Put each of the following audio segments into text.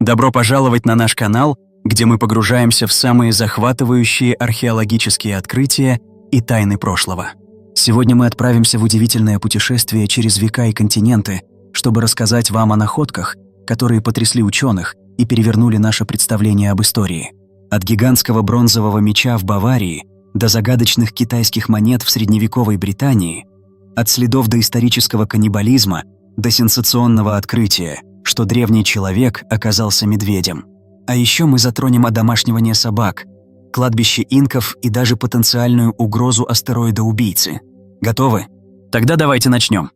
Добро пожаловать на наш канал, где мы погружаемся в самые захватывающие археологические открытия и тайны прошлого. Сегодня мы отправимся в удивительное путешествие через века и континенты, чтобы рассказать вам о находках, которые потрясли ученых и перевернули наше представление об истории. От гигантского бронзового меча в Баварии до загадочных китайских монет в средневековой Британии, от следов доисторического каннибализма до сенсационного открытия, что древний человек оказался медведем. А еще мы затронем одомашнивание собак, кладбище инков и даже потенциальную угрозу астероида-убийцы. Готовы? Тогда давайте начнем.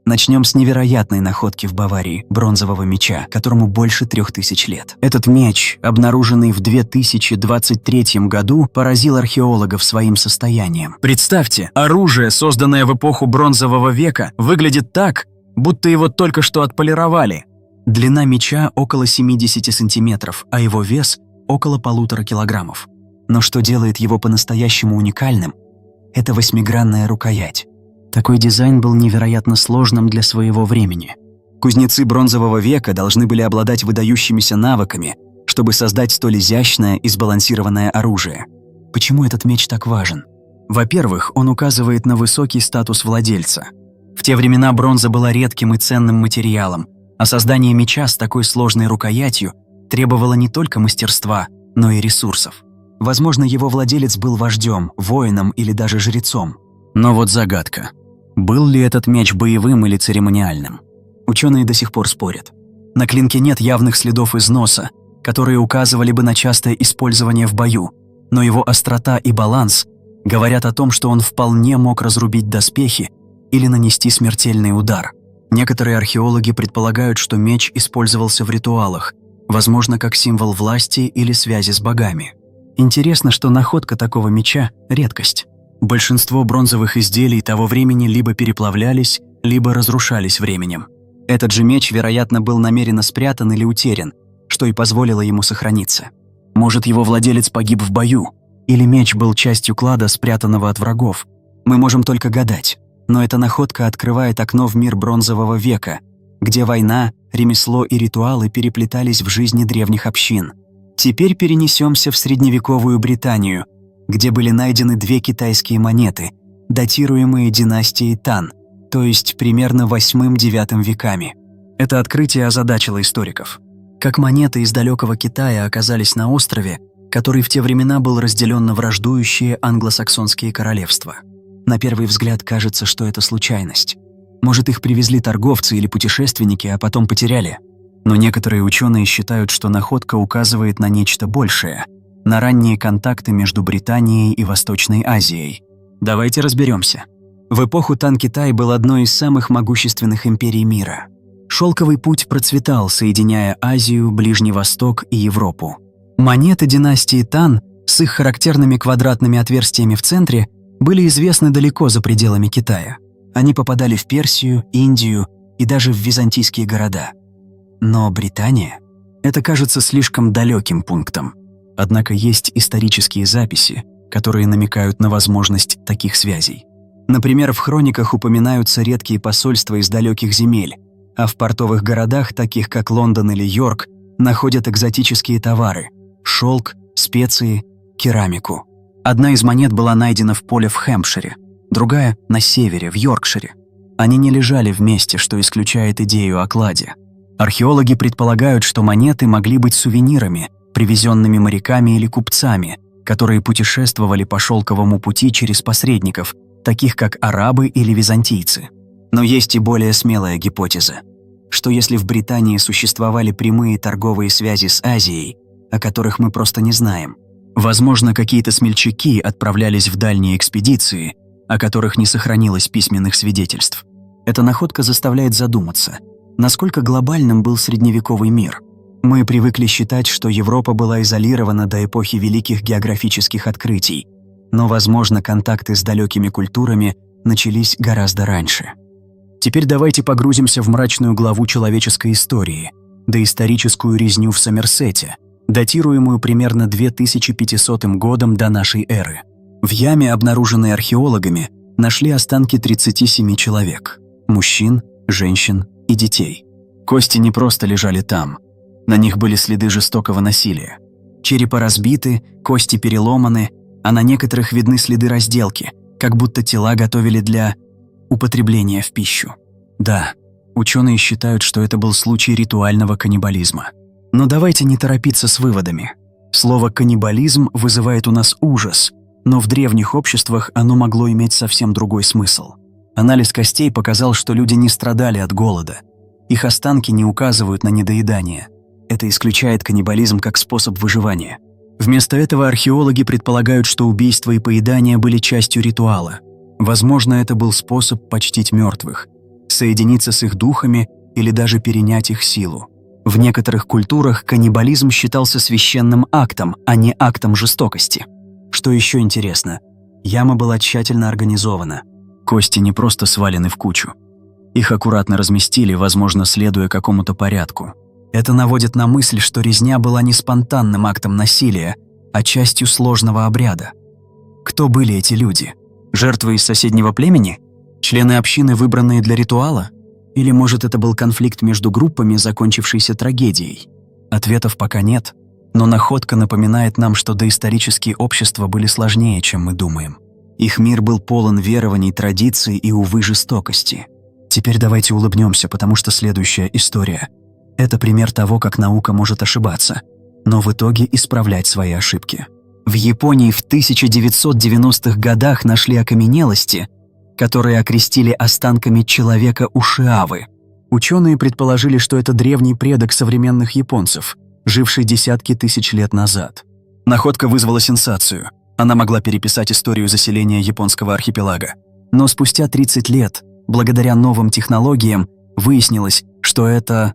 Начнем с невероятной находки в Баварии бронзового меча, которому больше 3000 лет. Этот меч, обнаруженный в 2023 году, поразил археологов своим состоянием. Представьте, оружие, созданное в эпоху бронзового века, выглядит так, будто его только что отполировали. Длина меча около 70 сантиметров, а его вес около 1,5 килограммов. Но что делает его по-настоящему уникальным – это 8-гранная рукоять. Такой дизайн был невероятно сложным для своего времени. Кузнецы бронзового века должны были обладать выдающимися навыками, чтобы создать столь изящное и сбалансированное оружие. Почему этот меч так важен? Во-первых, он указывает на высокий статус владельца. В те времена бронза была редким и ценным материалом, а создание меча с такой сложной рукоятью требовало не только мастерства, но и ресурсов. Возможно, его владелец был вождем, воином или даже жрецом. Но вот загадка. Был ли этот меч боевым или церемониальным? Ученые до сих пор спорят. На клинке нет явных следов износа, которые указывали бы на частое использование в бою, но его острота и баланс говорят о том, что он вполне мог разрубить доспехи или нанести смертельный удар. Некоторые археологи предполагают, что меч использовался в ритуалах, возможно, как символ власти или связи с богами. Интересно, что находка такого меча – редкость. Большинство бронзовых изделий того времени либо переплавлялись, либо разрушались временем. Этот же меч, вероятно, был намеренно спрятан или утерян, что и позволило ему сохраниться. Может, его владелец погиб в бою, или меч был частью клада, спрятанного от врагов. Мы можем только гадать, но эта находка открывает окно в мир бронзового века, где война, ремесло и ритуалы переплетались в жизни древних общин. Теперь перенесемся в средневековую Британию, где были найдены 2 китайские монеты, датируемые династией Тан, то есть примерно 8-9 веками. Это открытие озадачило историков. Как монеты из далекого Китая оказались на острове, который в те времена был разделен на враждующие англосаксонские королевства? На первый взгляд кажется, что это случайность. Может, их привезли торговцы или путешественники, а потом потеряли? Но некоторые ученые считают, что находка указывает на нечто большее – на ранние контакты между Британией и Восточной Азией. Давайте разберемся. В эпоху Тан Китай был одной из самых могущественных империй мира. Шелковый путь процветал, соединяя Азию, Ближний Восток и Европу. Монеты династии Тан с их характерными квадратными отверстиями в центре были известны далеко за пределами Китая. Они попадали в Персию, Индию и даже в византийские города. Но Британия? Это кажется слишком далеким пунктом. Однако есть исторические записи, которые намекают на возможность таких связей. Например, в хрониках упоминаются редкие посольства из далеких земель, а в портовых городах, таких как Лондон или Йорк, находят экзотические товары – шелк, специи, керамику. Одна из монет была найдена в поле в Хэмпшире, другая – на севере, в Йоркшире. Они не лежали вместе, что исключает идею о кладе. Археологи предполагают, что монеты могли быть сувенирами, привезенными моряками или купцами, которые путешествовали по шелковому пути через посредников, таких как арабы или византийцы. Но есть и более смелая гипотеза, что если в Британии существовали прямые торговые связи с Азией, о которых мы просто не знаем, возможно, какие-то смельчаки отправлялись в дальние экспедиции, о которых не сохранилось письменных свидетельств. Эта находка заставляет задуматься, насколько глобальным был средневековый мир. Мы привыкли считать, что Европа была изолирована до эпохи великих географических открытий, но, возможно, контакты с далекими культурами начались гораздо раньше. Теперь давайте погрузимся в мрачную главу человеческой истории, доисторическую резню в Сомерсете, датируемую примерно 2500 годом до нашей эры. В яме, обнаруженной археологами, нашли останки 37 человек – мужчин, женщин и детей. Кости не просто лежали там. На них были следы жестокого насилия. Черепа разбиты, кости переломаны, а на некоторых видны следы разделки, как будто тела готовили для употребления в пищу. Да, ученые считают, что это был случай ритуального каннибализма. Но давайте не торопиться с выводами. Слово «каннибализм» вызывает у нас ужас, но в древних обществах оно могло иметь совсем другой смысл. Анализ костей показал, что люди не страдали от голода. Их останки не указывают на недоедание. Это исключает каннибализм как способ выживания. Вместо этого археологи предполагают, что убийство и поедание были частью ритуала. Возможно, это был способ почтить мертвых, соединиться с их духами или даже перенять их силу. В некоторых культурах каннибализм считался священным актом, а не актом жестокости. Что еще интересно, яма была тщательно организована. Кости не просто свалены в кучу. Их аккуратно разместили, возможно, следуя какому-то порядку. Это наводит на мысль, что резня была не спонтанным актом насилия, а частью сложного обряда. Кто были эти люди? Жертвы из соседнего племени? Члены общины, выбранные для ритуала? Или, может, это был конфликт между группами, закончившийся трагедией? Ответов пока нет, но находка напоминает нам, что доисторические общества были сложнее, чем мы думаем. Их мир был полон верований, традиций и, увы, жестокости. Теперь давайте улыбнемся, потому что следующая история – это пример того, как наука может ошибаться, но в итоге исправлять свои ошибки. В Японии в 1990-х годах нашли окаменелости, которые окрестили останками человека Ушиавы. Ученые предположили, что это древний предок современных японцев, живший десятки тысяч лет назад. Находка вызвала сенсацию. Она могла переписать историю заселения японского архипелага. Но спустя 30 лет, благодаря новым технологиям, выяснилось, что это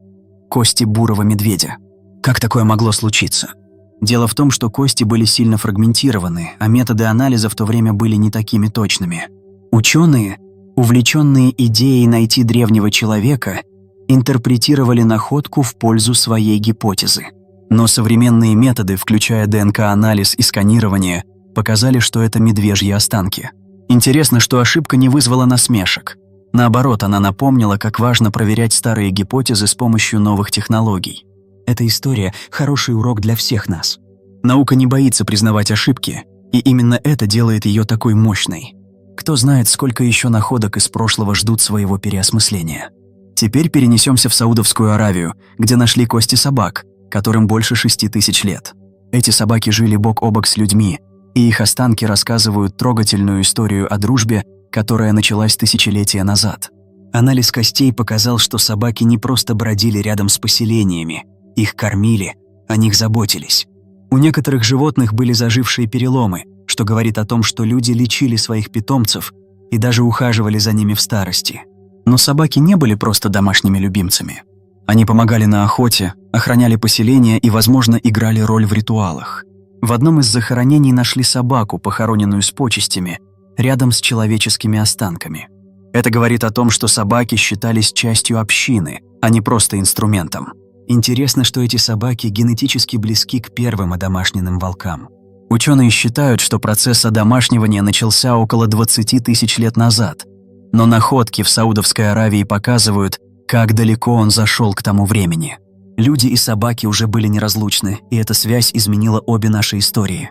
кости бурого медведя. Как такое могло случиться? Дело в том, что кости были сильно фрагментированы, а методы анализа в то время были не такими точными. Ученые, увлеченные идеей найти древнего человека, интерпретировали находку в пользу своей гипотезы. Но современные методы, включая ДНК-анализ и сканирование, показали, что это медвежьи останки. Интересно, что ошибка не вызвала насмешек. Наоборот, она напомнила, как важно проверять старые гипотезы с помощью новых технологий. Эта история – хороший урок для всех нас. Наука не боится признавать ошибки, и именно это делает ее такой мощной. Кто знает, сколько еще находок из прошлого ждут своего переосмысления. Теперь перенесемся в Саудовскую Аравию, где нашли кости собак, которым больше 6000 лет. Эти собаки жили бок о бок с людьми, и их останки рассказывают трогательную историю о дружбе, которая началась тысячелетия назад. Анализ костей показал, что собаки не просто бродили рядом с поселениями, их кормили, о них заботились. У некоторых животных были зажившие переломы, что говорит о том, что люди лечили своих питомцев и даже ухаживали за ними в старости. Но собаки не были просто домашними любимцами. Они помогали на охоте, охраняли поселения и, возможно, играли роль в ритуалах. В одном из захоронений нашли собаку, похороненную с почестями, рядом с человеческими останками. Это говорит о том, что собаки считались частью общины, а не просто инструментом. Интересно, что эти собаки генетически близки к первым одомашненным волкам. Ученые считают, что процесс одомашнивания начался около 20 тысяч лет назад, но находки в Саудовской Аравии показывают, как далеко он зашел к тому времени. Люди и собаки уже были неразлучны, и эта связь изменила обе наши истории.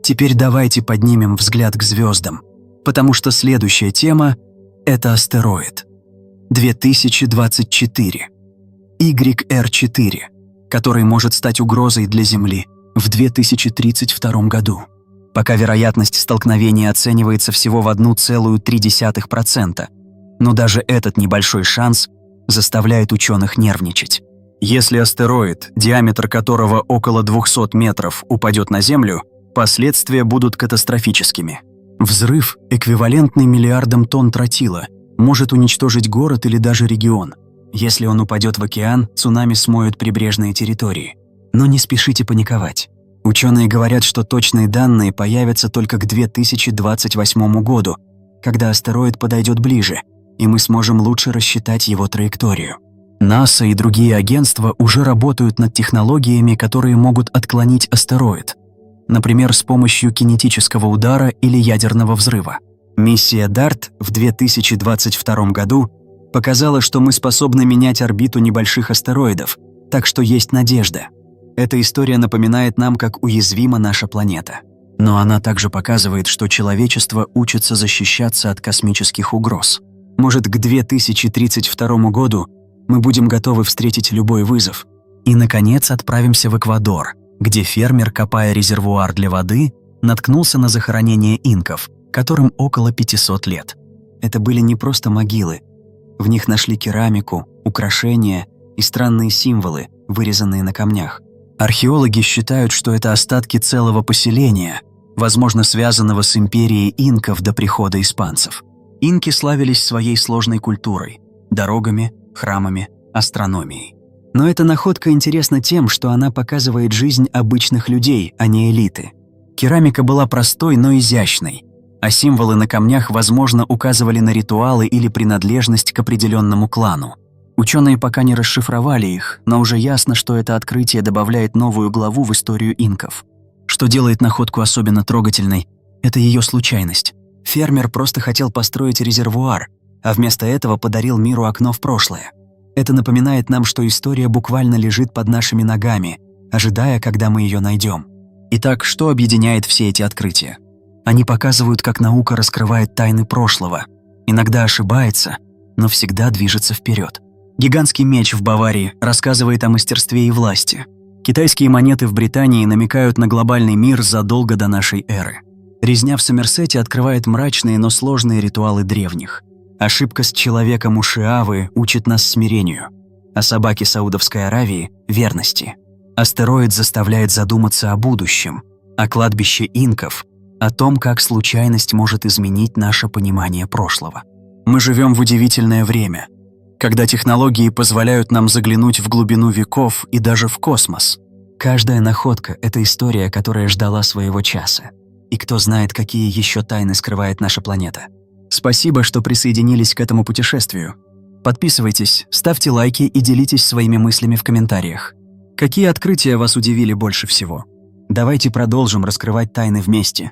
Теперь давайте поднимем взгляд к звездам, потому что следующая тема – это астероид. 2024. YR4, который может стать угрозой для Земли в 2032 году. Пока вероятность столкновения оценивается всего в 1,3%, но даже этот небольшой шанс заставляет ученых нервничать. Если астероид, диаметр которого около 200 метров, упадет на Землю, последствия будут катастрофическими. Взрыв, эквивалентный миллиардам тонн тротила, может уничтожить город или даже регион. Если он упадет в океан, цунами смоют прибрежные территории. Но не спешите паниковать. Ученые говорят, что точные данные появятся только к 2028 году, когда астероид подойдет ближе, и мы сможем лучше рассчитать его траекторию. НАСА и другие агентства уже работают над технологиями, которые могут отклонить астероид. Например, с помощью кинетического удара или ядерного взрыва. Миссия DART в 2022 году Показала, что мы способны менять орбиту небольших астероидов, так что есть надежда. Эта история напоминает нам, как уязвима наша планета. Но она также показывает, что человечество учится защищаться от космических угроз. Может, к 2032 году мы будем готовы встретить любой вызов. И, наконец, отправимся в Эквадор, где фермер, копая резервуар для воды, наткнулся на захоронение инков, которым около 500 лет. Это были не просто могилы. В них нашли керамику, украшения и странные символы, вырезанные на камнях. Археологи считают, что это остатки целого поселения, возможно, связанного с империей инков до прихода испанцев. Инки славились своей сложной культурой – дорогами, храмами, астрономией. Но эта находка интересна тем, что она показывает жизнь обычных людей, а не элиты. Керамика была простой, но изящной, а символы на камнях, возможно, указывали на ритуалы или принадлежность к определенному клану. Ученые пока не расшифровали их, но уже ясно, что это открытие добавляет новую главу в историю инков. Что делает находку особенно трогательной – это ее случайность. Фермер просто хотел построить резервуар, а вместо этого подарил миру окно в прошлое. Это напоминает нам, что история буквально лежит под нашими ногами, ожидая, когда мы ее найдем. Итак, что объединяет все эти открытия? Они показывают, как наука раскрывает тайны прошлого, иногда ошибается, но всегда движется вперед. Гигантский меч в Баварии рассказывает о мастерстве и власти. Китайские монеты в Британии намекают на глобальный мир задолго до нашей эры. Резня в Сомерсете открывает мрачные, но сложные ритуалы древних. Ошибка с человеком у Шиавы учит нас смирению, а собаки Саудовской Аравии – верности. Астероид заставляет задуматься о будущем, а кладбище инков – о том, как случайность может изменить наше понимание прошлого. Мы живем в удивительное время, когда технологии позволяют нам заглянуть в глубину веков и даже в космос. Каждая находка – это история, которая ждала своего часа. И кто знает, какие еще тайны скрывает наша планета. Спасибо, что присоединились к этому путешествию. Подписывайтесь, ставьте лайки и делитесь своими мыслями в комментариях. Какие открытия вас удивили больше всего? Давайте продолжим раскрывать тайны вместе.